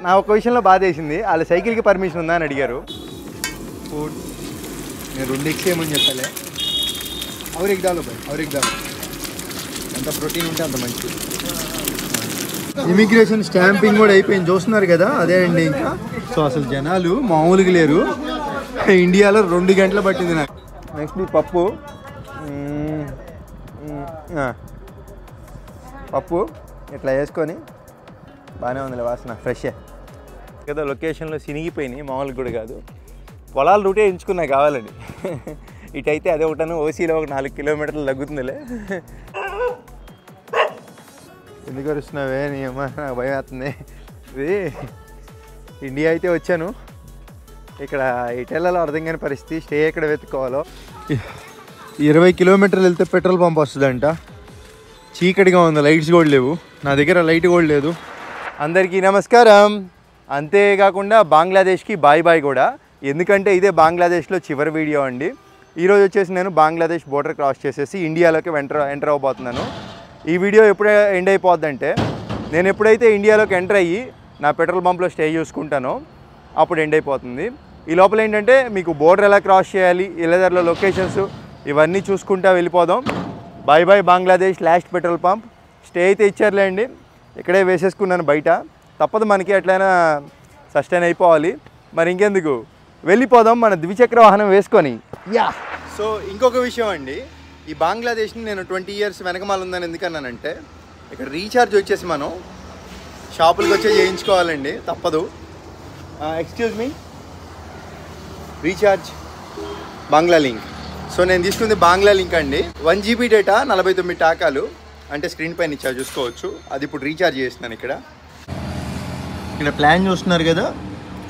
నా ఒక విషయంలో బాధ వేసింది, వాళ్ళ సైకిల్కి పర్మిషన్ ఉందా అని అడిగారు. ఫుడ్ నేను 2 ఎగ్స్ ఏమని చెప్పాలి. और एक डालो भाई, और एक डालो. అంత ప్రోటీన్ ఉంటే అంత మంచిది. ఇమిగ్రేషన్ స్టాంపింగ్ కూడా అయిపోయింది, చూస్తున్నారు కదా, అదే అండి. ఇంకా సో అసలు జనాలు మామూలుగా లేరు. ఇండియాలో 2 గంటలు పట్టింది నాకు. నెక్స్ట్ పప్పు, పప్పు ఇట్లా వేసుకొని బాగానే ఉంది వాసన, ఫ్రెష్ కదా. లొకేషన్లో సినిగిపోయినాయి, మామూలుగా కూడా కాదు. పొలాల రూటే ఎంచుకున్నా కావాలండి. ఇటైతే అదే ఒకటాను, ఓసీలో ఒక 4 కిలోమీటర్లు తగ్గుతుందిలే. ఎందుకు వస్తున్నావే నీ అమ్మ, నాకు భయం అవుతుంది. ఇది ఇండియా అయితే వచ్చాను, ఇక్కడ ఇటెళ్ళలో అర్థం కాని పరిస్థితి. స్టే ఎక్కడ వెతుక్కోవాలో. 20 కిలోమీటర్లు వెళ్తే పెట్రోల్ పంప్ వస్తుందంట. చీకటిగా ఉంది, లైట్స్ కూడా లేవు. నా దగ్గర లైట్ కూడా లేదు. అందరికీ నమస్కారం. అంతేకాకుండా బంగ్లాదేశ్కి బాయ్ బాయ్ కూడా, ఎందుకంటే ఇదే బంగ్లాదేశ్లో చివరి వీడియో అండి. ఈరోజు వచ్చేసి నేను బంగ్లాదేశ్ బోర్డర్ క్రాస్ చేసేసి ఇండియాలోకి ఎంటర్ అవబోతున్నాను. ఈ వీడియో ఎప్పుడే ఎండ్ అయిపోద్దంటే, నేను ఎప్పుడైతే ఇండియాలోకి ఎంటర్ అయ్యి నా పెట్రోల్ బంప్లో స్టే చూసుకుంటానో అప్పుడు ఎండ్ అయిపోతుంది. ఈ లోపల ఏంటంటే మీకు బోర్డర్ ఎలా క్రాస్ చేయాలి, ఇళ్ళదర్లో లొకేషన్స్ ఇవన్నీ చూసుకుంటా వెళ్ళిపోదాం. Bye bye Bangladesh last petrol pump. Stay అయితే ఇచ్చారులేండి, ఇక్కడే వేసేసుకున్నాను బయట. తప్పదు మనకి, ఎట్లయినా సస్టైన్ అయిపోవాలి. మరి ఇంకెందుకు, వెళ్ళిపోదాం మన ద్విచక్ర వాహనం వేసుకొని. సో ఇంకొక విషయం అండి, ఈ బంగ్లాదేశ్ని నేను 20 ఇయర్స్ వెనకమాల ఉందని ఎందుకన్నానంటే, ఇక్కడ రీఛార్జ్ వచ్చేసి మనం షాపులకు వచ్చే చేయించుకోవాలండి, తప్పదు. ఎక్స్క్యూజ్ మీ, రీఛార్జ్ బంగ్లా లింక్. సో నేను తీసుకుంది బంగ్లా లింక్ అండి. 1 GB డేటా 49 టాకాలు, అంటే స్క్రీన్ పైన ఇచ్చా చూసుకోవచ్చు. అది ఇప్పుడు రీఛార్జ్ చేస్తున్నాను. ఇక్కడ ప్లాన్ చూస్తున్నారు కదా,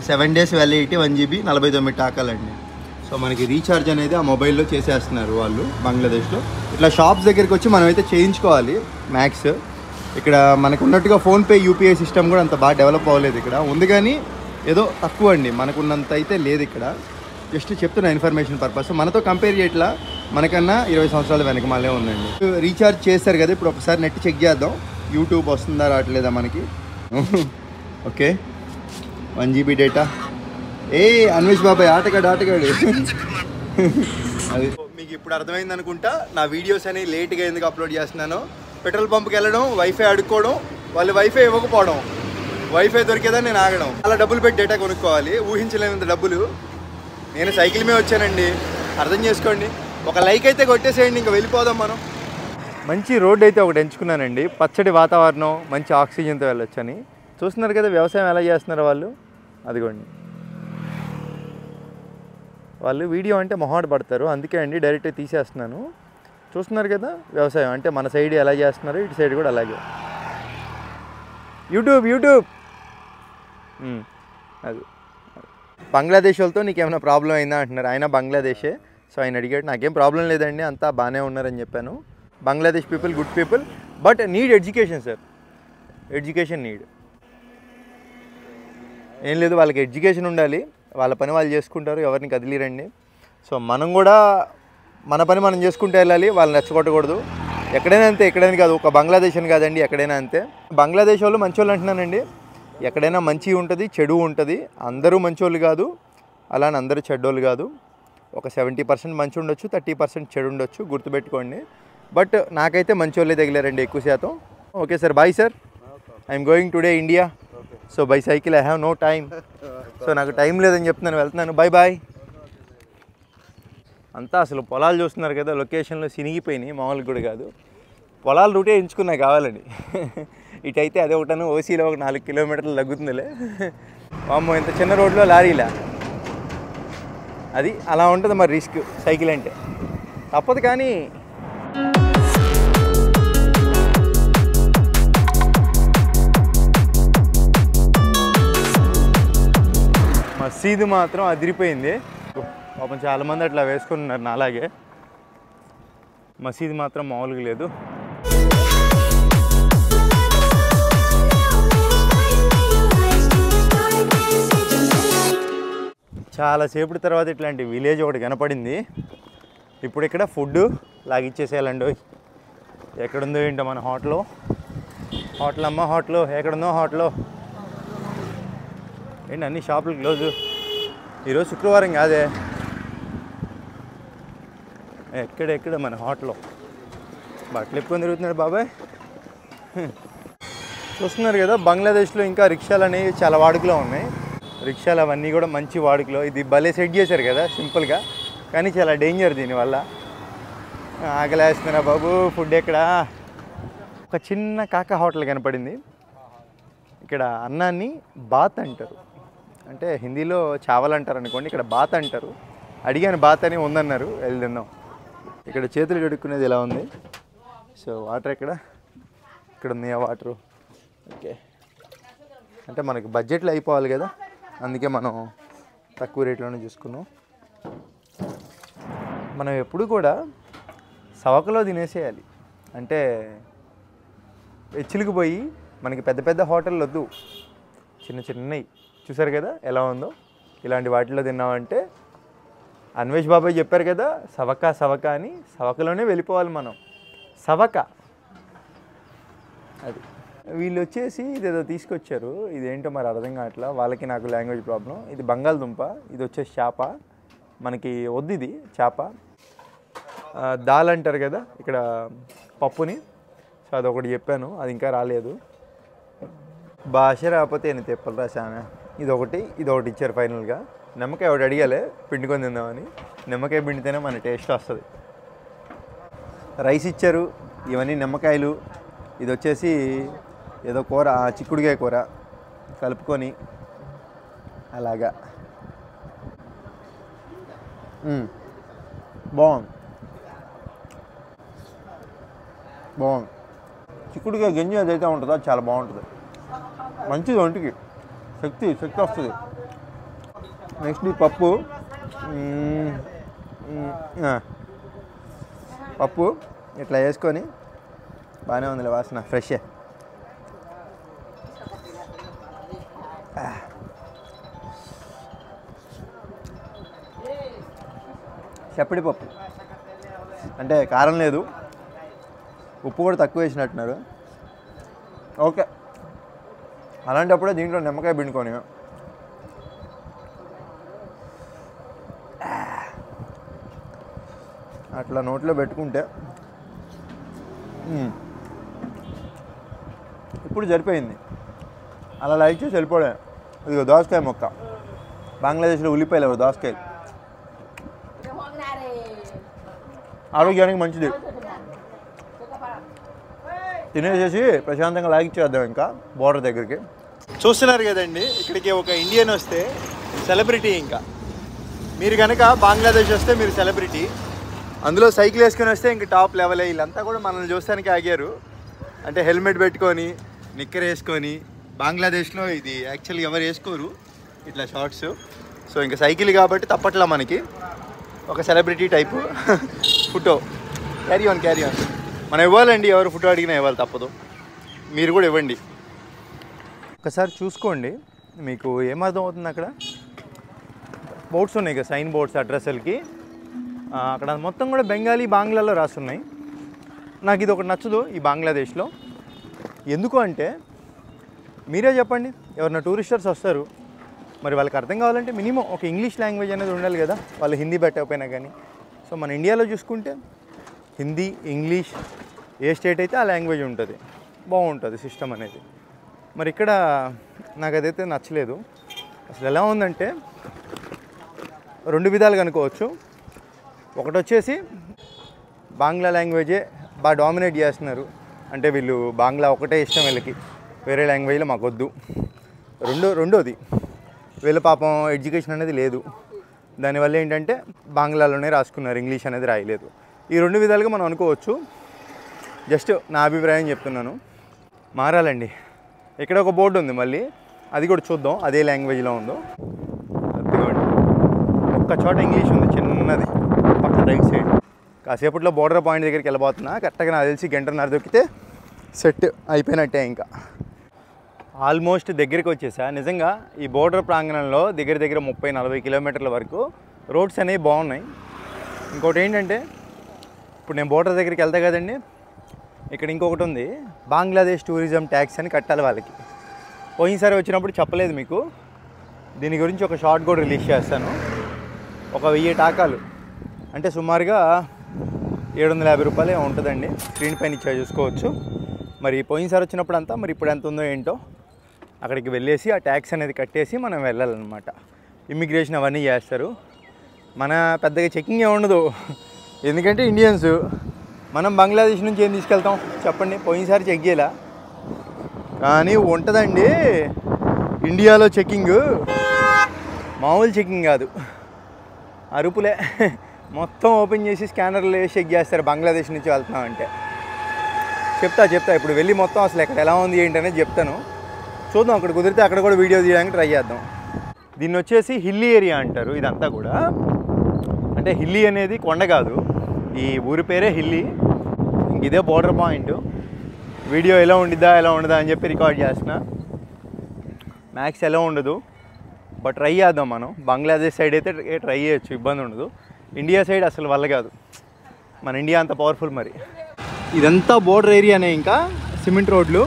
7 days వ్యాలిడిటీ, 1 GB 49 టాకాలండి. సో మనకి రీఛార్జ్ అనేది ఆ మొబైల్లో చేసేస్తున్నారు వాళ్ళు బంగ్లాదేశ్లో. ఇట్లా షాప్స్ దగ్గరికి వచ్చి మనం అయితే చేయించుకోవాలి మ్యాక్స్. ఇక్కడ మనకు ఉన్నట్టుగా ఫోన్పే యూపీఐ సిస్టమ్ కూడా అంత బాగా డెవలప్ అవ్వలేదు. ఇక్కడ ఉంది కానీ ఏదో తక్కువ అండి, మనకున్నంత అయితే లేదు ఇక్కడ. జస్ట్ చెప్తున్నా ఇన్ఫర్మేషన్ పర్పస్. మనతో కంపేర్ చేయట్లా, మనకన్నా 20 సంవత్సరాల వెనకమాలే ఉందండి. రీఛార్జ్ చేస్తారు కదా, ఇప్పుడు ఒకసారి నెట్ చెక్ చేద్దాం, యూట్యూబ్ వస్తుందా రావట్లేదా మనకి. Okay, 1 GB data. అన్వేష్ బాబాయ్ ఆటగాడు. అది మీకు ఇప్పుడు అర్థమైంది అనుకుంటా, నా వీడియోస్ అనేవి లేట్గా ఎందుకు అప్లోడ్ చేస్తున్నాను. పెట్రోల్ పంప్కి వెళ్ళడం, వైఫై అడుక్కోవడం, వాళ్ళు వైఫై ఇవ్వకపోవడం, వైఫై దొరికేదని నేను ఆగడం, అలా డబ్బులు పెట్టి డేటా కొనుక్కోవాలి. ఊహించలేనంత డబ్బులు. నేను సైకిల్ మీద వచ్చానండి, అర్థం చేసుకోండి. ఒక లైక్ అయితే కొట్టేసేయండి, ఇంకా వెళ్ళిపోదాం మనం. మంచి రోడ్డు అయితే ఒకటి ఎంచుకున్నానండి, పచ్చడి వాతావరణం, మంచి ఆక్సిజన్తో వెళ్ళొచ్చని. చూస్తున్నారు కదా వ్యవసాయం ఎలా చేస్తున్నారు వాళ్ళు. అదిగోండి, వాళ్ళు వీడియో అంటే మొహాట పడతారు, అందుకే అండి డైరెక్ట్గా తీసేస్తున్నాను. చూస్తున్నారు కదా వ్యవసాయం అంటే మన సైడ్ ఎలా చేస్తున్నారు, ఇటు సైడ్ కూడా అలాగే. యూట్యూబ్ అది. బంగ్లాదేశ్ వాళ్ళతో నీకేమైనా ప్రాబ్లం అయిందా అంటున్నారు. ఆయన బంగ్లాదేశే. సో ఆయన అడిగాడు, నాకేం ప్రాబ్లం లేదండి, అంతా బాగానే ఉన్నారని చెప్పాను. Bangladesh people good people, but need education sir. Education need. ఏం లేదు, వాళ్ళకి ఎడ్యుకేషన్ ఉండాలి, వాళ్ళ పని వాళ్ళు చేసుకుంటారు, ఎవరిని కదిలిరండి. సో మనం కూడా మన పని మనం చేసుకుంటూ వెళ్ళాలి, వాళ్ళని రెచ్చగొట్టకూడదు. ఎక్కడైనా అంతే, ఎక్కడైనా కాదు, ఒక బంగ్లాదేశ్ అని కాదండి, ఎక్కడైనా అంతే. బంగ్లాదేశ్ వాళ్ళు మంచోళ్ళు అంటున్నానండి. ఎక్కడైనా మంచి ఉంటుంది, చెడు ఉంటుంది. అందరూ మంచోళ్ళు కాదు, అలానే అందరూ చెడ్డోళ్ళు కాదు. ఒక 70% మంచి ఉండొచ్చు, 30% చెడు ఉండొచ్చు, గుర్తుపెట్టుకోండి. బట్ నాకైతే మంచోళ్ళే తగిలారండి ఎక్కువ శాతం. Okay sir, bye sir. I'm going today India. So by cycle, I have no time. So నాకు టైం లేదని చెప్తున్నాను, వెళ్తున్నాను. Bye bye. అంతా అసలు పొలాలు చూస్తున్నారు కదా, లొకేషన్లో సినిగిపోయినాయి, మామూలుగా కూడా కాదు. పొలాల రూటే ఎంచుకున్నా కావాలండి. ఇటైతే అదే ఒకటాను, ఓసీలో ఒక 4 కిలోమీటర్లు తగ్గుతుందిలే. వామ్మో, ఇంత చిన్న రోడ్లో లారీలా, అది అలా ఉంటుంది మరి రిస్క్ సైకిల్ అంటే. తప్పదు కానీ. మసీదు మాత్రం అదిరిపోయింది. పాపం చాలామంది అట్లా వేసుకున్నారు నాలాగే. మసీదు మాత్రం మామూలుగా లేదు. చాలాసేపటి తర్వాత ఇట్లాంటి విలేజ్ ఒకటి కనపడింది. ఇప్పుడు ఇక్కడ ఫుడ్ లాగిచ్చేసేయాలండి. ఎక్కడుందో ఏంటో మన హోటల్ అమ్మ, హోటల్ ఎక్కడుందో హోటల్. ఏంటి అన్ని షాపులు క్లోజు. ఈరోజు శుక్రవారం కాదే. ఎక్కడ మన హోటల్లో బట్టలు ఎక్కువ తిరుగుతున్నాడు బాబాయ్. చూస్తున్నారు కదా, బంగ్లాదేశ్లో ఇంకా రిక్షాలు అనేవి చాలా వాడుకలో ఉన్నాయి. రిక్షాలు అవన్నీ కూడా మంచి వాడుకలో. ఇది భలే సెట్ చేశారు కదా సింపుల్గా, కానీ చాలా డేంజర్ దీనివల్ల. ఆకలేస్తున్నారా బాబు, ఫుడ్ ఎక్కడ? ఒక చిన్న కాకా హోటల్ కనపడింది. ఇక్కడ అన్నాన్ని బాత్ అంటారు, అంటే హిందీలో చావల్ అంటారు అనుకోండి, ఇక్కడ బాత్ అంటారు. అడిగాను బాత్ అని ఉందన్నారు, వెళ్ళి తిన్నాం. ఇక్కడ చేతులు కడుక్కునేది ఎలా ఉంది. సో వాటర్ ఇక్కడ ఉంది ఆ వాటరు. ఓకే, అంటే మనకి బడ్జెట్లో అయిపోవాలి కదా, అందుకే మనం తక్కువ రేట్లోనే చూసుకున్నాం. మనం ఎప్పుడు కూడా సవకలో తినేసేయాలి, అంటే హెచ్చులకు పోయి మనకి పెద్ద పెద్ద హోటళ్ళు వద్దు, చిన్నవి చూసారు కదా ఎలా ఉందో. ఇలాంటి వాటిలో తిన్నామంటే అన్వేష్ బాబాయ్ చెప్పారు కదా, సవక అని, సవకలోనే వెళ్ళిపోవాలి మనం. సవక అది. వీళ్ళు వచ్చేసి ఇదేదో తీసుకొచ్చారు, ఇదేంటో మరి అర్థం కావట్లా. వాళ్ళకి నాకు లాంగ్వేజ్ ప్రాబ్లం. ఇది బంగాళదుంప, ఇది వచ్చేసి చేప. మనకి వద్దు ఇది చేప. దాల్ అంటారు కదా ఇక్కడ పప్పుని, సో అదొకటి చెప్పాను, అది ఇంకా రాలేదు. భాష రాకపోతే నేను తెప్పలు రాశాను. ఇదొకటి ఇచ్చారు ఫైనల్గా. నిమ్మకాయ ఒకటి అడిగాలే పిండుకొని తిందామని. నిమ్మకాయ పిండితేనే మన టేస్ట్ వస్తుంది. రైస్ ఇచ్చారు, ఇవన్నీ నిమ్మకాయలు. ఇది వచ్చేసి ఏదో కూర, చిక్కుడుకాయ కూర కలుపుకొని అలాగా. బాగుంది. చిక్కుడుకాయ గింజ ఏదైతే ఉంటుందో అది చాలా బాగుంటుంది, మంచిది ఒంటికి, శక్తి వస్తుంది. నెక్స్ట్ ఈ పప్పు ఇట్లా వేసుకొని బాగానే ఉందిలే, వాసన ఫ్రెష్. చప్పడి పప్పు అంటే కారం లేదు, ఉప్పు కూడా తక్కువ వేసినట్టున్నారు. ఓకే, అలాంటప్పుడే దీంట్లో నిమ్మకాయ పిండుకొని అట్లా నోట్లో పెట్టుకుంటే ఇప్పుడు సరిపోయింది. అలా లైక్ చేసి వెళ్ళిపోవడం. ఇదిగో దోసకాయ మొక్క, బంగ్లాదేశ్లో ఉల్లిపాయలు ఎవరు దోసకాయలు, ఆరోగ్యానికి మంచిది. తినేసేసి ప్రశాంతంగా లాగిచ్చేద్దాం ఇంకా బోర్డర్ దగ్గరికి. చూస్తున్నారు కదండి, ఇక్కడికి ఒక ఇండియన్ వస్తే సెలబ్రిటీ. ఇంకా మీరు కనుక బంగ్లాదేశ్ వస్తే మీరు సెలబ్రిటీ. అందులో సైకిల్ వేసుకొని వస్తే ఇంక టాప్ లెవెల్. వీళ్ళంతా కూడా మనల్ని చూస్తానికి ఆగారు, అంటే హెల్మెట్ పెట్టుకొని నిక్కర్ వేసుకొని. బంగ్లాదేశ్లో ఇది యాక్చువల్లీ ఎవరు వేసుకోరు ఇట్లా షార్ట్స్. సో ఇంకా సైకిల్ కాబట్టి తప్పట్లా మనకి ఒక celebrity type photo. Carry on మనం ఇవ్వాలండి, ఎవరు ఫోటో అడిగినా ఇవ్వాలి, తప్పదు. మీరు కూడా ఇవ్వండి. ఒకసారి చూసుకోండి, మీకు ఏమర్థం అవుతుంది. అక్కడ బోర్డ్స్ ఉన్నాయి కదా, సైన్ బోర్డ్స్ అడ్రస్లకి. అక్కడ మొత్తం కూడా బెంగాలీ, బాంగ్లాలో రాస్తున్నాయి. నాకు ఇది ఒకటి నచ్చదు ఈ బంగ్లాదేశ్లో. ఎందుకు అంటే మీరే చెప్పండి, ఎవరైనా టూరిస్టర్స్ వస్తారు, మరి వాళ్ళకి అర్థం కావాలంటే మినిమం ఒక ఇంగ్లీష్ లాంగ్వేజ్ అనేది ఉండాలి కదా, వాళ్ళు హిందీ పెట్టకపోయినా కానీ. సో మన ఇండియాలో చూసుకుంటే హిందీ, ఇంగ్లీష్, ఏ స్టేట్ అయితే ఆ లాంగ్వేజ్ ఉంటుంది, బాగుంటుంది సిస్టమ్ అనేది. మరి ఇక్కడ నాకు అదైతే నచ్చలేదు. అసలు ఎలా ఉందంటే రెండు విధాలుగా అనుకోవచ్చు. ఒకటి వచ్చేసి బాంగ్లా లాంగ్వేజే బాగా డామినేట్ చేస్తున్నారు, అంటే వీళ్ళు బాంగ్లా ఒకటే ఇష్టం వీళ్ళకి, వేరే లాంగ్వేజ్లో మాకు వద్దు. రెండోది వీళ్ళ పాపం ఎడ్యుకేషన్ అనేది లేదు, దానివల్ల ఏంటంటే బాంగ్లాలోనే రాసుకున్నారు, ఇంగ్లీష్ అనేది రాయలేదు. ఈ రెండు విధాలుగా మనం అనుకోవచ్చు. జస్ట్ నా అభిప్రాయం చెప్తున్నాను. మారాలండి. ఇక్కడ ఒక బోర్డు ఉంది మళ్ళీ, అది కూడా చూద్దాం అదే లాంగ్వేజ్లో ఉందో. అదిగోండి, ఒక్క చోట ఇంగ్లీష్ ఉంది చిన్నది పక్క రైట్ సైడ్. కాసేపట్లో బోర్డర్ పాయింట్ దగ్గరికి వెళ్ళబోతున్నా. కరెక్ట్గా నాకు తెలిసి గంటన్నర దొరికితే సెట్ అయిపోయినట్టే. ఇంకా ఆల్మోస్ట్ దగ్గరికి వచ్చేసా. నిజంగా ఈ బోర్డర్ ప్రాంగణంలో దగ్గర 30-40 కిలోమీటర్ల వరకు రోడ్స్ అనేవి బాగున్నాయి. ఇంకోటి ఏంటంటే ఇప్పుడు నేను బోర్డర్ దగ్గరికి వెళ్తా కదండి, ఇక్కడ ఇంకొకటి ఉంది, బంగ్లాదేశ్ టూరిజం ట్యాక్స్ అని కట్టాలి వాళ్ళకి. పోయినసారి వచ్చినప్పుడు చెప్పలేదు మీకు, దీని గురించి ఒక షార్ట్ కూడా రిలీజ్ చేస్తాను. ఒక 1000 టాకాలు అంటే సుమారుగా 750 రూపాయలే ఉంటుందండి. స్క్రీన్ పైన ఇచ్చా చూసుకోవచ్చు. మరి పోయినసారి వచ్చినప్పుడు అంతా మరి ఇప్పుడు ఎంత ఉందో ఏంటో. అక్కడికి వెళ్ళేసి ఆ ట్యాక్స్ అనేది కట్టేసి మనం వెళ్ళాలన్నమాట. ఇమ్మిగ్రేషన్ అవన్నీ చేస్తారు. మన పెద్దగా చెకింగ్ ఏమి ఉండదు, ఎందుకంటే ఇండియన్స్. మనం బంగ్లాదేశ్ నుంచి ఏం తీసుకెళ్తాం చెప్పండి? పోయినసారి చెక్ చేయాల, కానీ ఉంటుందండి ఇండియాలో చెకింగ్. మామూలు చెకింగ్ కాదు, అరుపులే. మొత్తం ఓపెన్ చేసి స్కానర్లు వేసి చెక్ చేస్తారు బంగ్లాదేశ్ నుంచి వెళ్తున్నామంటే. చెప్తా ఇప్పుడు వెళ్ళి మొత్తం అసలు ఎక్కడ ఎలా ఉంది ఏంటి అనేది చెప్తాను. చూద్దాం, అక్కడ కుదిరితే అక్కడ కూడా వీడియో తీయడానికి ట్రై చేద్దాం. దీన్ని వచ్చేసి హిల్లీ ఏరియా అంటారు. ఇదంతా కూడా అంటే హిల్లీ అనేది కొండ కాదు, ఈ ఊరి పేరే హిల్లీ. ఇంక ఇదే బోర్డర్ పాయింట్. వీడియో ఎలా ఉండదా అని చెప్పి రికార్డ్ చేస్తున్నా. మ్యాక్స్ ఎలా ఉండదు, బట్ ట్రై చేద్దాం మనం. బంగ్లాదేశ్ సైడ్ అయితే ట్రై చేయొచ్చు, ఇబ్బంది ఉండదు. ఇండియా సైడ్ అసలు వల్ల కాదు, మన ఇండియా అంత పవర్ఫుల్. మరి ఇదంతా బోర్డర్ ఏరియానే, ఇంకా సిమెంట్ రోడ్లు.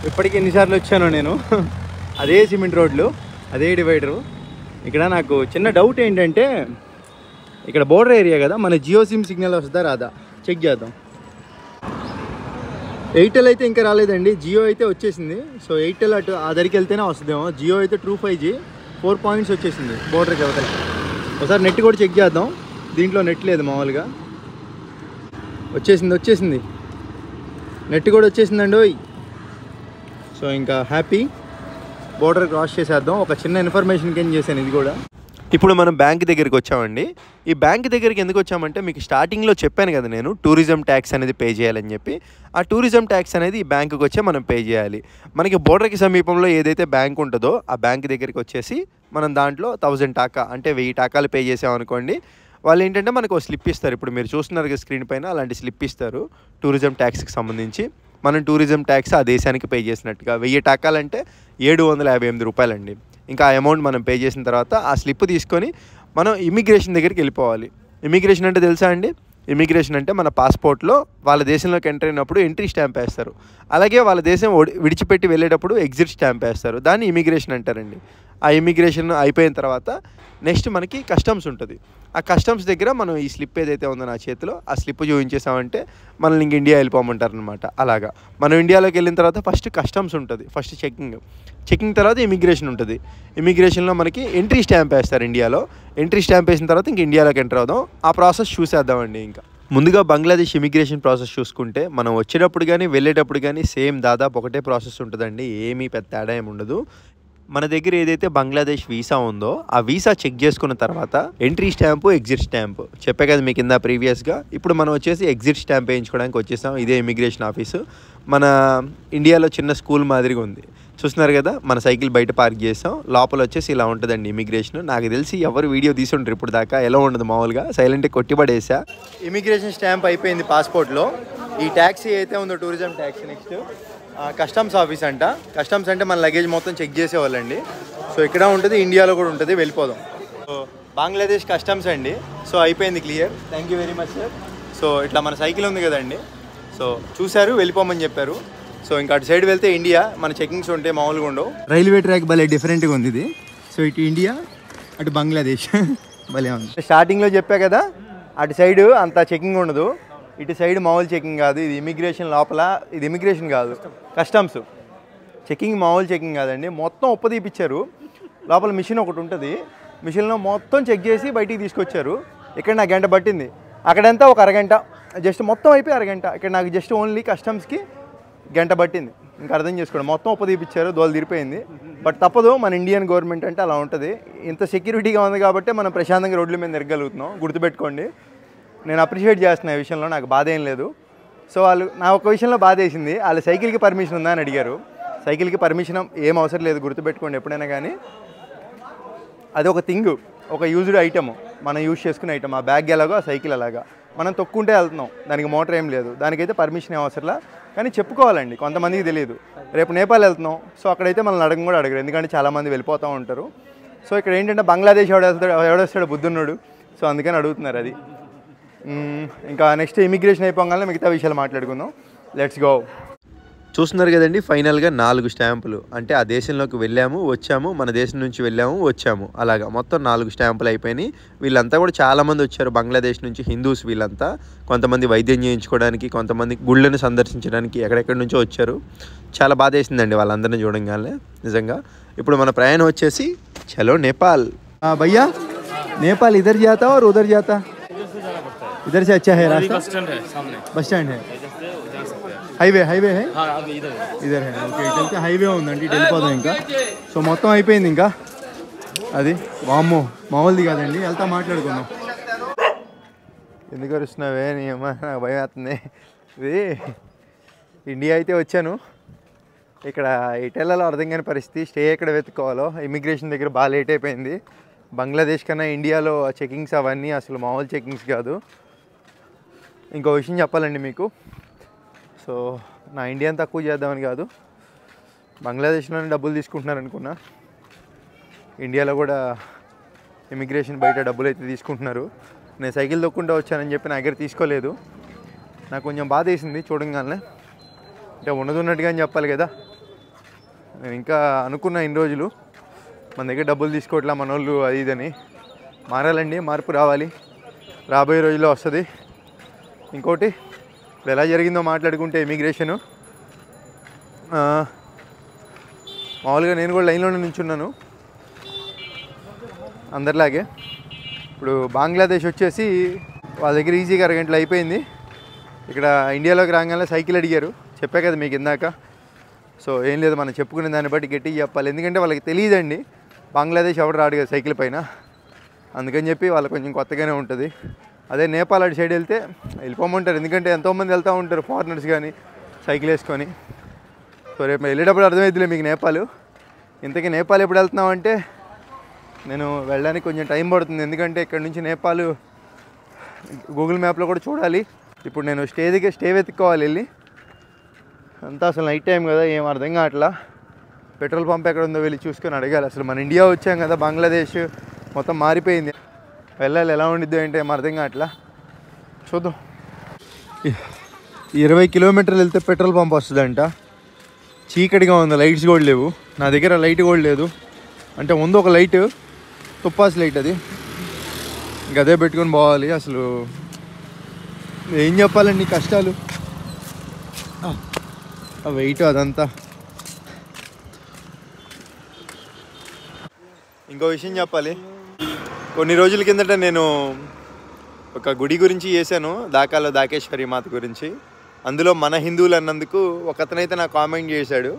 ఇప్పటికి ఎన్నిసార్లు వచ్చానో నేను. అదే సిమెంట్ రోడ్లు, అదే డివైడరు. ఇక్కడ నాకు చిన్న డౌట్ ఏంటంటే, ఇక్కడ బోర్డర్ ఏరియా కదా, మన జియో సిమ్ సిగ్నల్ వస్తుందా రాదా చెక్ చేద్దాం. ఎయిర్టెల్ అయితే ఇంకా రాలేదండి, జియో అయితే వచ్చేసింది. సో ఎయిర్టెల్ అటు ఆ దగ్గరికి వెళ్తేనే వస్తుందేమో. జియో అయితే ట్రూ 5G 4 పాయింట్స్ వచ్చేసింది బోర్డర్కి అవతలకి. ఒకసారి నెట్ కూడా చెక్ చేద్దాం. దీంట్లో నెట్ లేదు మామూలుగా. వచ్చేసింది నెట్ కూడా వచ్చేసిందండి. ఓయ్, సో ఇంకా హ్యాపీ. బోర్డర్ క్రాస్ చేసేద్దాం. ఒక చిన్న ఇన్ఫర్మేషన్ కింద చేశాను ఇది కూడా. ఇప్పుడు మనం బ్యాంక్ దగ్గరికి వచ్చామండి. ఈ బ్యాంక్ దగ్గరికి ఎందుకు వచ్చామంటే, మీకు స్టార్టింగ్లో చెప్పాను కదా నేను, టూరిజం ట్యాక్స్ అనేది పే చేయాలని చెప్పి. ఆ టూరిజం ట్యాక్స్ అనేది ఈ బ్యాంకుకి వచ్చే మనం పే చేయాలి. మనకి బోర్డర్కి సమీపంలో ఏదైతే బ్యాంక్ ఉంటుందో ఆ బ్యాంక్ దగ్గరికి వచ్చేసి మనం దాంట్లో 1000 టాకా అంటే 1000 టాకాలు పే చేసామనుకోండి, వాళ్ళు ఏంటంటే మనకు స్లిప్ ఇస్తారు. ఇప్పుడు మీరు చూస్తున్నారు కదా స్క్రీన్ పైన, అలాంటి స్లిప్ ఇస్తారు టూరిజం ట్యాక్స్కి సంబంధించి. మనం టూరిజం ట్యాక్స్ ఆ దేశానికి పే చేసినట్టుగా. 1000 టాకాలంటే 758 రూపాయలండి. ఇంకా ఆ అమౌంట్ మనం పే చేసిన తర్వాత ఆ స్లిప్ తీసుకొని మనం ఇమిగ్రేషన్ దగ్గరికి వెళ్ళిపోవాలి. ఇమిగ్రేషన్ అంటే తెలుసా అండి? ఇమిగ్రేషన్ అంటే మన పాస్పోర్ట్లో వాళ్ళ దేశంలోకి ఎంటర్ అయినప్పుడు ఎంట్రీ స్టాంప్ వేస్తారు. అలాగే వాళ్ళ దేశం విడిచిపెట్టి వెళ్ళేటప్పుడు ఎగ్జిట్ స్టాంప్ వేస్తారు. దాన్ని ఇమిగ్రేషన్ అంటారండి. ఆ ఇమిగ్రేషన్ అయిపోయిన తర్వాత నెక్స్ట్ మనకి కస్టమ్స్ ఉంటుంది. ఆ కస్టమ్స్ దగ్గర మనం ఈ స్లిప్ ఏదైతే ఉందో నా చేతిలో, ఆ స్లిప్ చూపించేసామంటే మనల్ని ఇంక ఇండియా వెళ్ళిపోమంటారనమాట. అలాగా మనం ఇండియాలోకి వెళ్ళిన తర్వాత ఫస్ట్ కస్టమ్స్ ఉంటుంది, ఫస్ట్ చెకింగ్ తర్వాత ఇమిగ్రేషన్ ఉంటుంది. ఇమిగ్రేషన్లో మనకి ఎంట్రీ స్టాంప్ వేస్తారు ఇండియాలో. ఎంట్రీ స్టాంప్ వేసిన తర్వాత ఇంక ఇండియాలోకి ఎంటర్ అవుదాం. ఆ ప్రాసెస్ చూసేద్దామండి. ఇంకా ముందుగా బంగ్లాదేశ్ ఇమిగ్రేషన్ ప్రాసెస్ చూసుకుంటే, మనం వచ్చేటప్పుడు కానీ వెళ్ళేటప్పుడు కానీ సేమ్ దాదాపు ఒకటే ప్రాసెస్ ఉంటుందండి. ఏమీ పెద్ద తేడా ఏమి ఉండదు. మన దగ్గర ఏదైతే బంగ్లాదేశ్ వీసా ఉందో ఆ వీసా చెక్ చేసుకున్న తర్వాత ఎంట్రీ స్టాంపు, ఎగ్జిట్ స్టాంపు చెప్పే కదా మీకు కింద ప్రీవియస్గా. ఇప్పుడు మనం వచ్చేసి ఎగ్జిట్ స్టాంప్ వేయించుకోవడానికి వచ్చేసాం. ఇదే ఇమిగ్రేషన్ ఆఫీసు. మన ఇండియాలో చిన్న స్కూల్ మాదిరిగా ఉంది, చూస్తున్నారు కదా. మన సైకిల్ బయట పార్క్ చేసాం. లోపల వచ్చేసి ఇలా ఉంటుందండి ఇమిగ్రేషన్. నాకు తెలిసి ఎవరు వీడియో తీసుంటారు ఇప్పుడు దాకా, ఎలా ఉండదు మామూలుగా సైలెంట్గా కొట్టిపడేసా. ఇమిగ్రేషన్ స్టాంప్ అయిపోయింది పాస్పోర్ట్లో. ఈ ట్యాక్సీ అయితే ఉందో tourism taxi. Next customs office అంట. కస్టమ్స్ అంటే మన లగేజ్ మొత్తం చెక్ చేసేవాళ్ళండి. సో ఇక్కడ ఉంటుంది, ఇండియాలో కూడా ఉంటుంది. వెళ్ళిపోదాం. సో బంగ్లాదేశ్ కస్టమ్స్ అండి. సో అయిపోయింది, clear. Thank you very much sir. So ఇట్లా మన సైకిల్ ఉంది కదండి, సో చూశారు, వెళ్ళిపోమని చెప్పారు. సో ఇంకా అటు సైడ్ వెళ్తే ఇండియా, మన చెకింగ్స్ ఉంటే మామూలుగా ఉండవు. రైల్వే ట్రాక్ భలే డిఫరెంట్గా ఉంది ఇది. సో ఇటు ఇండియా, అటు బంగ్లాదేశ్ భలే ఉంది. స్టార్టింగ్లో చెప్పా కదా, అటు సైడ్ అంత చెకింగ్ ఉండదు, ఇటు సైడ్ మామూలు చెకింగ్ కాదు. ఇది ఇమిగ్రేషన్ లోపల, ఇది ఇమిగ్రేషన్ కాదు, కస్టమ్స్ చెకింగ్. మామూలు చెకింగ్ కాదండి, మొత్తం ఉప్పదీపిచ్చారు. లోపల మిషన్ ఒకటి ఉంటుంది, మిషన్లో మొత్తం చెక్ చేసి బయటికి తీసుకొచ్చారు. ఇక్కడ నాకు గంట పట్టింది, అక్కడంతా ఒక అరగంట, జస్ట్ మొత్తం అయిపోయి అరగంట. ఇక్కడ నాకు జస్ట్ ఓన్లీ కస్టమ్స్కి గంట పట్టింది. ఇంకా అర్థం చేసుకోండి, మొత్తం ఉప్పదీపిచ్చారు, దోలు తీరిపోయింది. బట్ తప్పదు, మన ఇండియన్ గవర్నమెంట్ అంటే అలా ఉంటుంది. ఇంత సెక్యూరిటీగా ఉంది కాబట్టి మనం ప్రశాంతంగా రోడ్ల మీద తిరగలుగుతున్నాం. గుర్తుపెట్టుకోండి, నేను అప్రిషియేట్ చేస్తున్నా ఈ విషయంలో, నాకు బాధ ఏం లేదు. సో వాళ్ళు నా ఒక విషయంలో బాధ వేసింది, వాళ్ళు సైకిల్కి పర్మిషన్ ఉందా అని అడిగారు. సైకిల్కి పర్మిషన్ ఏం అవసరం లేదు, గుర్తుపెట్టుకోండి ఎప్పుడైనా కానీ. అది ఒక థింగ్, ఒక యూజ్డ్ ఐటమ్, మనం యూజ్ చేసుకునే ఐటమ్. ఆ బ్యాగ్ ఎలాగో ఆ సైకిల్ అలాగా మనం తొక్కుంటే వెళ్తున్నాం, దానికి మోటార్ ఏం లేదు, దానికైతే పర్మిషన్ ఏం అవసరంలా. కానీ చెప్పుకోవాలండి, కొంతమందికి తెలియదు. రేపు నేపాల్ వెళ్తున్నాం, సో అక్కడైతే మనల్ని అడగం కూడా అడగరు, ఎందుకంటే చాలామంది వెళ్ళిపోతూ ఉంటారు. సో ఇక్కడ ఏంటంటే బంగ్లాదేశ్ ఎవడొస్తాడు బుద్ధున్నాడు, సో అందుకని అడుగుతున్నారు అది. ఇంకా నెక్స్ట్ ఇమిగ్రేషన్ అయిపోగానే మిగతా విషయాలు మాట్లాడుకుందాం. Let's go. చూస్తున్నారు కదండి, ఫైనల్గా 4 స్టాంపులు. అంటే ఆ దేశంలోకి వెళ్ళాము, వచ్చాము, మన దేశం నుంచి వెళ్ళాము, వచ్చాము, అలాగా మొత్తం 4 స్టాంపులు అయిపోయినాయి. వీళ్ళంతా కూడా చాలామంది వచ్చారు బంగ్లాదేశ్ నుంచి, హిందూస్ వీళ్ళంతా. కొంతమంది వైద్యం చేయించుకోవడానికి, కొంతమంది గుళ్ళను సందర్శించడానికి ఎక్కడెక్కడి నుంచో వచ్చారు. చాలా బాధ వేసిందండి వాళ్ళందరినీ చూడంగానే నిజంగా. ఇప్పుడు మన ప్రయాణం వచ్చేసి చలో నేపాల్. భయ్యా నేపాల్ ఇधर जाता और उधर जाता? इधर से अच्छा है रास्ता? बस स्टैंड है, హైవే है ఇదర్ హై. ఓకే, ఇటైతే హైవే ఉందండి, ఇటు వెళ్ళిపోదాం ఇంకా. సో మొత్తం అయిపోయింది ఇంకా. అది వామ్మో మామూలుది కాదండి, వెళ్తా మాట్లాడుకుందాం. ఎందుకు వస్తున్నావే నీ అమ్మ, నాకు భయం అవుతుంది. ఇది ఇండియా అయితే వచ్చాను, ఇక్కడ ఇటెల్లలో అర్థం కాని పరిస్థితి. స్టే ఎక్కడ వెతుక్కోవాలో, ఇమిగ్రేషన్ దగ్గర బాగా లేట్ అయిపోయింది. బంగ్లాదేశ్ కన్నా ఇండియాలో చెకింగ్స్ అవన్నీ అసలు మామూలు చెకింగ్స్ కాదు. ఇంకో విషయం చెప్పాలండి మీకు. సో నా ఇండియాని తక్కువ చేద్దామని కాదు, బంగ్లాదేశ్లోనే డబ్బులు తీసుకుంటున్నారు అనుకున్నా. ఇండియాలో కూడా ఇమిగ్రేషన్ బయట డబ్బులు అయితే తీసుకుంటున్నారు. నేను సైకిల్ తొక్కుంటూ వచ్చానని చెప్పి నా దగ్గర తీసుకోలేదు. నాకు కొంచెం బాధ వేసింది చూడంగానే. అంటే ఉన్నట్టుగా అని చెప్పాలి కదా. నేను ఇంకా అనుకున్నా ఇన్ని రోజులు మన దగ్గర డబ్బులు తీసుకోవట్లా మన వాళ్ళు, అది ఇదని. మారాలండి, మార్పు రావాలి, రాబోయే రోజుల్లో వస్తుంది. ఇంకోటి ఇప్పుడు ఎలా జరిగిందో మాట్లాడుకుంటే, ఇమిగ్రేషను మామూలుగా నేను కూడా లైన్లోనే నించున్నాను అందరిలాగే. ఇప్పుడు బంగ్లాదేశ్ వచ్చేసి వాళ్ళ దగ్గర ఈజీగా అరగంటలు అయిపోయింది. ఇక్కడ ఇండియాలోకి రాగానే సైకిల్ అడిగారు, చెప్పా కదా మీకు ఇందాక. సో ఏం లేదు, మనం చెప్పుకునే దాన్ని బట్టి గట్టిగా చెప్పాలి. ఎందుకంటే వాళ్ళకి తెలియదండి బంగ్లాదేశ్ ఎవరు రాడు కదా సైకిల్ పైన, అందుకని చెప్పి వాళ్ళకి కొంచెం కొత్తగానే ఉంటుంది. అదే నేపాల్ అటు సైడ్ వెళ్తే వెళ్ళిపోమంటారు, ఎందుకంటే ఎంతోమంది వెళ్తూ ఉంటారు ఫారినర్స్ కానీ సైకిల్ వేసుకొని. సో రేపు వెళ్ళేటప్పుడు అర్థమవుతుందిలే మీకు నేపాల్. ఇంతకీ నేపాల్ ఎప్పుడు వెళ్తున్నామంటే, నేను వెళ్ళడానికి కొంచెం టైం పడుతుంది, ఎందుకంటే ఇక్కడ నుంచి నేపాల్ గూగుల్ మ్యాప్లో కూడా చూడాలి. ఇప్పుడు నేను స్టే వెతుక్కోవాలి వెళ్ళి. అంతా అసలు నైట్ టైం కదా, ఏం అర్థం కావట్లా. పెట్రోల్ పంప్ ఎక్కడ ఉందో వెళ్ళి చూసుకొని అడగాలి. అసలు మన ఇండియా వచ్చాం కదా, బంగ్లాదేశ్ మొత్తం మారిపోయింది. వెళ్ళాలి, ఎలా ఉండిద్దో ఏంటో ఏం అర్థం కావట్లా. చూద్దాం. 20 కిలోమీటర్లు వెళ్తే పెట్రోల్ పంప్ వస్తుందంట. చీకటిగా ఉంది, లైట్స్ కూడా లేవు. నా దగ్గర లైట్ కూడా లేదు. అంటే ముందు ఒక లైట్, తుప్పాస్ లైట్, అది గదే పెట్టుకొని పోవాలి. అసలు ఏం చెప్పాలండి కష్టాలు, వెయిట్ అదంతా. ఇంకో విషయం చెప్పాలి. కొన్ని రోజుల కిందట నేను ఒక గుడి గురించి చేశాను, ఢాకాలో ఢాకేశ్వరి మాత గురించి. అందులో మన హిందువులు అన్నందుకు ఒక అతనైతే నాకు కామెంట్ చేశాడు,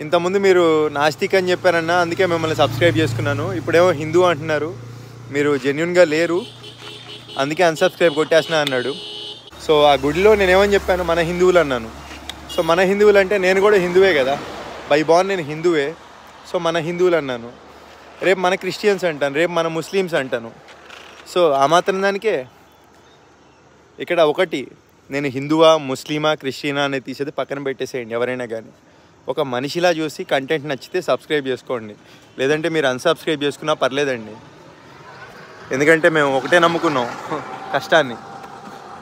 ఇంతకుముందు మీరు నాస్తిక్ అని చెప్పారన్నా, అందుకే మిమ్మల్ని సబ్స్క్రైబ్ చేసుకున్నాను, ఇప్పుడేమో హిందూ అంటున్నారు, మీరు జెన్యున్గా లేరు, అందుకే అన్సబ్స్క్రైబ్ కొట్టేస్తున్నా అన్నాడు. సో ఆ గుడిలో నేనేమని చెప్పాను, మన హిందువులు అన్నాను. సో మన హిందువులు అంటే నేను కూడా హిందువే కదా, బై బార్న్ నేను హిందువే. సో మన హిందువులు అన్నాను, రేపు మన క్రిస్టియన్స్ అంటాను, రేపు మన ముస్లిమ్స్ అంటాను. సో ఆ మాత్రం దానికే ఇక్కడ ఒకటి, నేను హిందువా ముస్లిమా క్రిస్టియనా అనేది తీసేది పక్కన పెట్టేసేయండి. ఎవరైనా కానీ ఒక మనిషిలా చూసి కంటెంట్ నచ్చితే సబ్స్క్రైబ్ చేసుకోండి, లేదంటే మీరు అన్సబ్స్క్రైబ్ చేసుకున్నా పర్లేదండి. ఎందుకంటే మేము ఒకటే నమ్ముకున్నాం, కష్టాన్ని.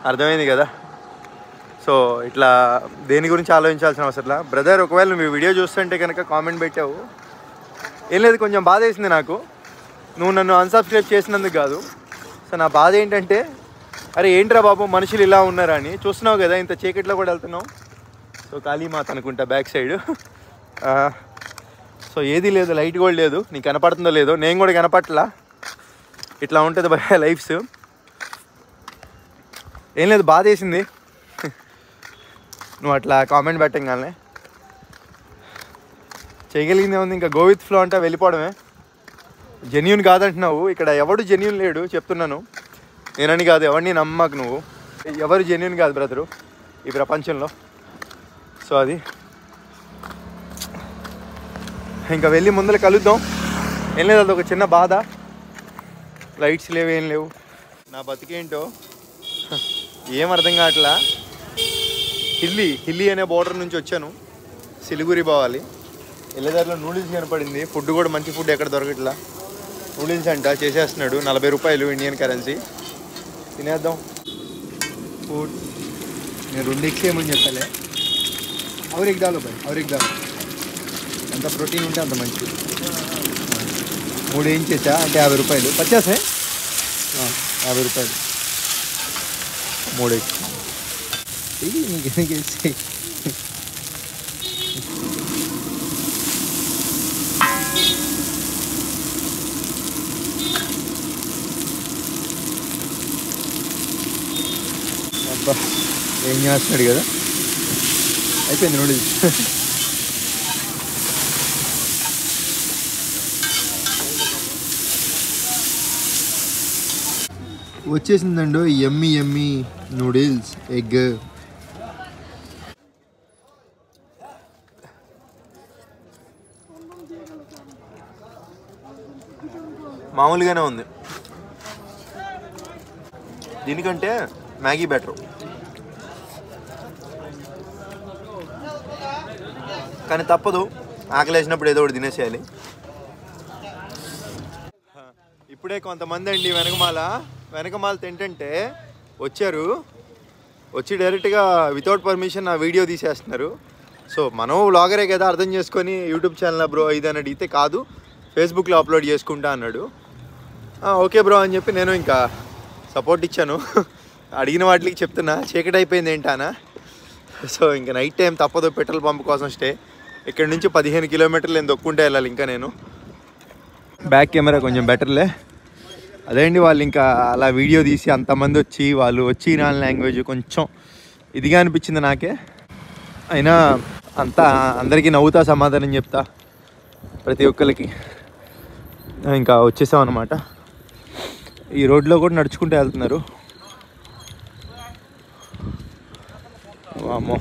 అర్థమైంది కదా. సో ఇట్లా దేని గురించి ఆలోచించాల్సిన అవసరం. బ్రదర్, ఒకవేళ నువ్వు వీడియో చూస్తుంటే కనుక కామెంట్ పెట్టావు, ఏం లేదు, కొంచెం బాధ వేసింది నాకు, నువ్వు నన్ను అన్సబ్స్క్రైబ్ చేసినందుకు కాదు. సో నా బాధ ఏంటంటే, అరే ఏంట్రా బాబు మనుషులు ఇలా ఉన్నారా అని. చూస్తున్నావు కదా, ఇంత చీకట్లో కూడా వెళ్తున్నావు. సో కాళీమాత అనుకుంటా బ్యాక్ సైడ్. సో ఏది లేదు, లైట్ కూడా లేదు. నీకు కనపడుతుందో లేదో, నేను కూడా కనపట్లా. ఇట్లా ఉంటుంది భయ లైఫ్స్. ఏం లేదు, బాధ వేసింది నువ్వు అట్లా కామెంట్ పెట్టంగానే. చేయగలిగిందే ఉంది, ఇంకా గో విత్ ఫ్లో అంటే వెళ్ళిపోవడమే. జెన్యూన్ కాదంటున్నావు, ఇక్కడ ఎవడు జెన్యూన్ లేడు చెప్తున్నాను. నేనని కాదు, ఎవరిని నమ్మకు నువ్వు, ఎవరు జెన్యూన్ కాదు బ్రదరు ఈ ప్రపంచంలో. సో అది ఇంకా వెళ్ళి ముందర కలుద్దాం. ఏం లేదు, అది ఒక చిన్న బాధ. లైట్స్ లేవు, ఏం లేవు. నా బతికేంటో ఏం అర్థం కావట్లా. హిల్లీ అనే బోర్డర్ నుంచి వచ్చాను, సిలిగురి పోవాలి. వెళ్ళేదారిలో నూడిల్స్ కనపడింది. ఫుడ్ కూడా మంచి ఫుడ్ ఎక్కడ దొరకట్లా. నూడిల్స్ అంట చేసేస్తున్నాడు, 40 రూపాయలు ఇండియన్ కరెన్సీ. తినేద్దాం. ఫుడ్ నేను 2 ఎక్స్ ఏమని చెప్పలే, और एक डालो भाई, और एक डालो. అంత ప్రోటీన్ ఉంటే అంత మంచిది. 3 ఏం చేసా అంటే 50 రూపాయలు. 50 50 రూపాయలు 3 ఇది నీకు వేసి అబ్బా ఏం చేస్తున్నాడు కదా. అయిపోయింది నూడిల్స్. వచ్చేసిందండి యమ్మీ యమ్మీ నూడిల్స్ ఎగ్. మామూలుగానే ఉంది, దీనికంటే మ్యాగీ బెటర్. కానీ తప్పదు, ఆకలేసినప్పుడు ఏదో ఒకటి తినేసేయాలి. ఇప్పుడే కొంతమంది అండి వెనకమాల తింటుంటే వచ్చారు, వచ్చి డైరెక్ట్గా వితౌట్ పర్మిషన్ నా వీడియో తీసేస్తున్నారు. సో మనం వ్లాగరే కదా, అర్థం చేసుకొని యూట్యూబ్ ఛానల్ బ్రో ఇది అని అడిగితే కాదు ఫేస్బుక్లో అప్లోడ్ చేసుకుంటా అన్నాడు. ఓకే బ్రో అని చెప్పి నేను ఇంకా సపోర్ట్ ఇచ్చాను. అడిగిన వాటికి చెప్తున్నా, చీకటి అయిపోయింది ఏంటానా. సో ఇంకా నైట్ టైం తప్పదు, పెట్రోల్ పంప్ కోసం స్టే. ఇక్కడ నుంచి 15 కిలోమీటర్లు నేను దొక్కుంటే వెళ్ళాలి ఇంకా నేను. బ్యాక్ కెమెరా కొంచెం బెటర్లే. అదే అండి, వాళ్ళు ఇంకా అలా వీడియో తీసి అంతమంది వచ్చి వాళ్ళు వచ్చి ఇరాన్ లాంగ్వేజ్ కొంచెం ఇదిగా అనిపించింది నాకే. అయినా అందరికీ నవ్వుతా సమాధానం చెప్తా ప్రతి ఒక్కరికి. ఇంకా వచ్చేసాం అన్నమాట. ఈ రోడ్లో కూడా నడుచుకుంటూ వెళ్తున్నారు. అమ్మో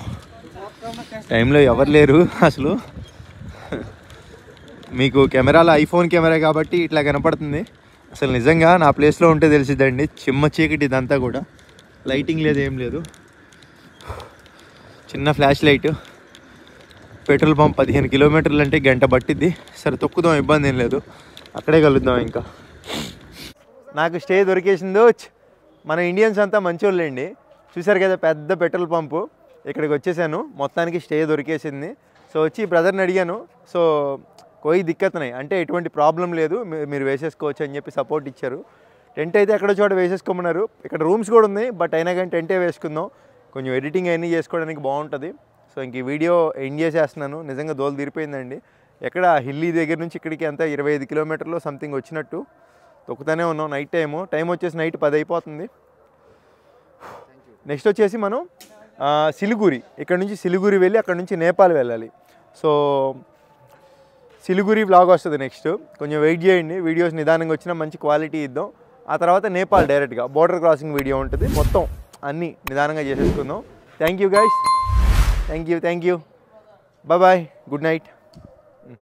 టైంలో ఎవరు లేరు అసలు. మీకు కెమెరాలో ఐఫోన్ కెమెరా కాబట్టి ఇట్లా కనపడుతుంది. అసలు నిజంగా నా ప్లేస్లో ఉంటే తెలిసిద్దండి, చిమ్మ చీకటి ఇదంతా కూడా, లైటింగ్ లేదు ఏం లేదు. చిన్న ఫ్లాష్ లైట్. పెట్రోల్ పంప్ 15 కిలోమీటర్లు అంటే గంట పట్టిద్ది. సరే తొక్కుదాం, ఇబ్బంది ఏం లేదు, అక్కడే కలుద్దాం. ఇంకా నాకు స్టే దొరికేసిందో. మన ఇండియన్స్ అంతా మంచోళ్ళండి. చూసారు కదా పెద్ద పెట్రోల్ పంపు, ఇక్కడికి వచ్చేసాను, మొత్తానికి స్టే దొరికేసింది. సో వచ్చి బ్రదర్ని అడిగాను. సో కోయి దిక్కతున్నాయి అంటే ఎటువంటి ప్రాబ్లం లేదు, మీరు వేసేసుకోవచ్చు అని చెప్పి సపోర్ట్ ఇచ్చారు. టెంట్ అయితే ఎక్కడో చోట వేసేసుకోమన్నారు. ఇక్కడ రూమ్స్ కూడా ఉన్నాయి, బట్ అయినా కానీ టెంటే వేసుకుందాం, కొంచెం ఎడిటింగ్ అన్నీ చేసుకోవడానికి బాగుంటుంది. సో ఇంక ఈ వీడియో ఎండ్ చేసేస్తున్నాను. నిజంగా దోలు తీరిపోయిందండి. ఎక్కడ హిల్లీ దగ్గర నుంచి ఇక్కడికి అంతా 25 కిలోమీటర్లు సంథింగ్ వచ్చినట్టు తొక్కుతానే ఉన్నాం. నైట్ టైం వచ్చేసి నైట్ 10 అయిపోతుంది. నెక్స్ట్ వచ్చేసి మనం సిలిగురి, ఇక్కడ నుంచి సిలిగురి వెళ్ళి అక్కడ నుంచి నేపాల్ వెళ్ళాలి. సో సిలిగురి వ్లాగ్ వస్తుంది నెక్స్ట్. కొంచెం వెయిట్ చేయండి, వీడియోస్ నిదానంగా వచ్చినా మంచి క్వాలిటీ ఇద్దాం. ఆ తర్వాత నేపాల్ డైరెక్ట్గా బోర్డర్ క్రాసింగ్ వీడియో ఉంటుంది. మొత్తం అన్నీ నిదానంగా చేసేసుకుందాం. Thank you guys, thank you. Bye, good night.